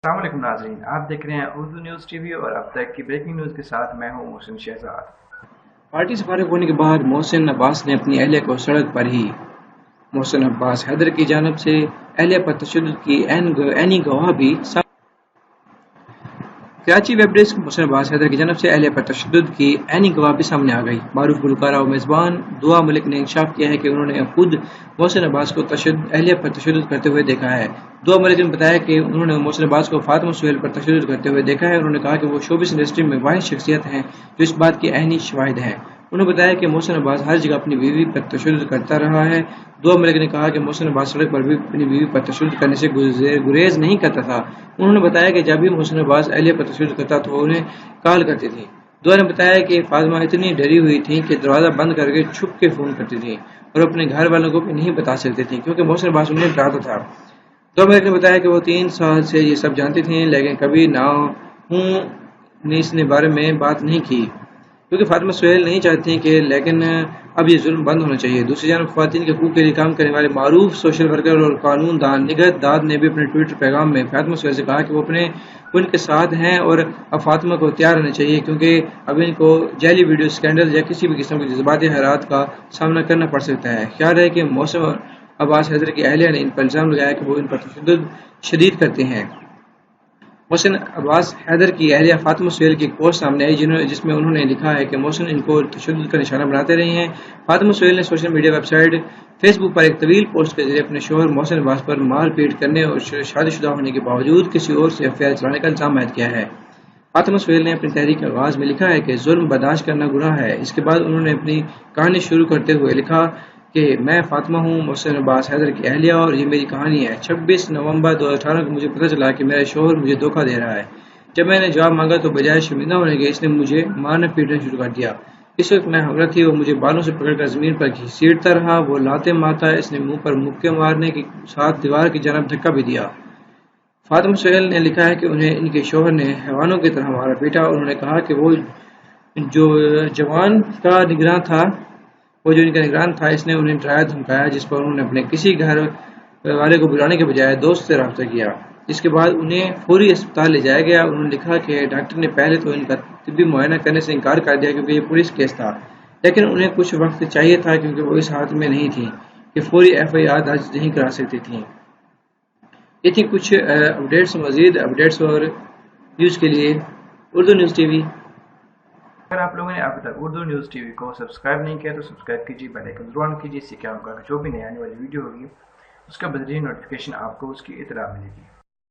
السلام علیکم ناظرین، آپ دیکھ رہے ہیں اردو نیوز ٹی وی اور اب تک کی بریکنگ نیوز کے ساتھ میں ہوں محسن شہزاد۔ پارٹی سے فارغ ہونے کے بعد محسن عباس نے اپنی اہلیہ کو سڑک پر ہی محسن عباس حیدر کی جانب سے اہلیہ پر تشدد کی عینی گواہ بھی کراچی ویب ڈیسک محسن عباس حیدر کی جانب سے اہلیہ پر تشدد کی عینی گواہ بھی سامنے آ گئی۔ معروف گلوکارہ و میزبان دعا ملک نے انکشاف کیا ہے کہ انہوں نے خود محسن عباس کو اہلیہ پر تشدد کرتے ہوئے دیکھا ہے۔ دعا ملک نے بتایا کہ انہوں نے محسن عباس کو فاطمہ سہیل پر تشدد کرتے ہوئے دیکھا ہے۔ انہوں نے کہا کہ وہ شوبز انڈسٹری میں واحد شخصیت ہیں جو اس بات کی عینی شواہد ہیں۔ انہوں نے بتایا کہ محسن عباس ہر جگہ اپنی بیوی پر تشدد کرتا رہا ہے۔ دعا ملک نے کہا کہ محسن عباس سڑک پر بھی اپنی بیوی پر تشدد کرنے سے گریز نہیں کرتا تھا۔ انہوں نے بتایا کہ جب بھی محسن عباس اہلیہ پر تشدد کرتا تو وہ انہیں کال کرتی تھی۔ دعا نے بتایا کہ فاطمہ اتنی ڈری ہوئی تھیں کہ دروازہ بند کر کے چھپ کے فون کرتی تھیں اور اپنے گھر والوں کو بھی نہیں بتا سکتی تھیں کیونکہ محسن عباس انہیں ڈراتا تھا۔ دعا ملک نے بتایا کہ وہ 3 سال سے یہ سب جانتی تھیں لیکن کبھی نہ نے اس نے بارے میں بات نہیں کی کیونکہ فاطمہ سہیل نہیں چاہتی کہ لیکن اب یہ ظلم بند ہونا چاہیے۔ دوسری جانب خواتین کے حقوق کے لیے کام کرنے والے معروف سوشل ورکر اور قانون دان نگہت داد نے بھی اپنے ٹویٹر پیغام میں فاطمہ سہیل سے کہا کہ وہ ان کے ساتھ ہیں اور اب فاطمہ کو تیار رہنا چاہیے کیونکہ اب ان کو جعلی ویڈیو سکینڈل یا کسی بھی قسم کے جذباتی حالات کا سامنا کرنا پڑ سکتا ہے۔ خیال ہے کہ محسن عباس حیدر کی اہلیہ نے ان پر الزام لگایا کہ وہ ان پر تشدد شدید کرتے ہیں۔ محسن عباس حیدر کی اہلیہ فاطمہ سہیل کی ایک پوسٹ سامنے آئی جس میں انہوں نے لکھا ہے کہ محسن ان کو تشدد کا نشانہ بناتے رہے ہیں۔ فاطمہ سہیل نے social media website Facebook پر ایک طویل پوسٹ کے ذریعے اپنے شوہر محسن عباس پر مار پیٹ کرنے اور شادی شدہ ہونے کے باوجود کسی اور سے افیئر چلانے کا الزام عائد کیا ہے۔ فاطمہ سہیل نے اپنی تحریر کے آغاز میں لکھا ہے کہ ظلم برداشت کرنا گناہ ہے۔ اس کے بعد انہوں نے اپنی کہانی شروع کرتے ہوئے لکھا کہ میں فاطمہ ہوں، محسن عباس حیدر کی اہلیہ، اور یہ میری کہانی ہے۔ 26 نومبر 2018 کو مجھے پتہ چلا کہ میرا شوہر مجھے دھوکہ دے رہا ہے۔ جب میں نے جواب مانگا تو بجائے شرمندہ ہونے کے اس نے مجھے مارنا پیٹنا شروع کر دیا۔ اس وقت میں حاملہ تھی۔ وہ مجھے بالوں سے پکڑ کر زمین پر گھسیٹتا رہا، وہ لاتیں مارتا، اس نے منہ پر مکے مارنے کے ساتھ دیوار کی جانب دھکا بھی دیا۔ فاطمہ سہیل نے لکھا ہے کہ انہیں ان کے شوہر نے حیوانوں کی طرح مارا پیٹا۔ انہوں نے کہا کہ وہ جو جوان کا نگراں تھا اس نے انہیں ڈرایا دھمکایا، جس پر انہوں نے اپنے کسی گھر والے کو بلانے کے بجائے دوست سے رابطہ کیا۔ اس کے بعد انہیں فوری اسپتال لے جایا گیا۔ انہوں نے لکھا کہ ڈاکٹر نے پہلے تو ان کا طبی معائنہ کرنے سے انکار کر دیا کیونکہ یہ پولیس کیس تھا، لیکن انہیں کچھ وقت چاہیے تھا کیونکہ وہ اس حالت میں نہیں تھیں کہ فوری FIR درج نہیں کرا سکتی تھیں۔ یہ تھی کچھ اپڈیٹس۔ مزید اپڈیٹس اور نیوز کے لیے اردو نیوز ٹی وی۔ اگر آپ لوگوں نے ابھی تک اردو نیوز ٹی وی کو سبسکرائب نہیں کیا تو سبسکرائب کیجیے، بیل آئیکن ضرور آن کیجیے، اس سے کیا ہوگا کہ جو بھی نئی آنے والی ویڈیو ہوگی اس کا بذریعہ نوٹیفیکیشن آپ کو اس کی اطلاع ملے گی۔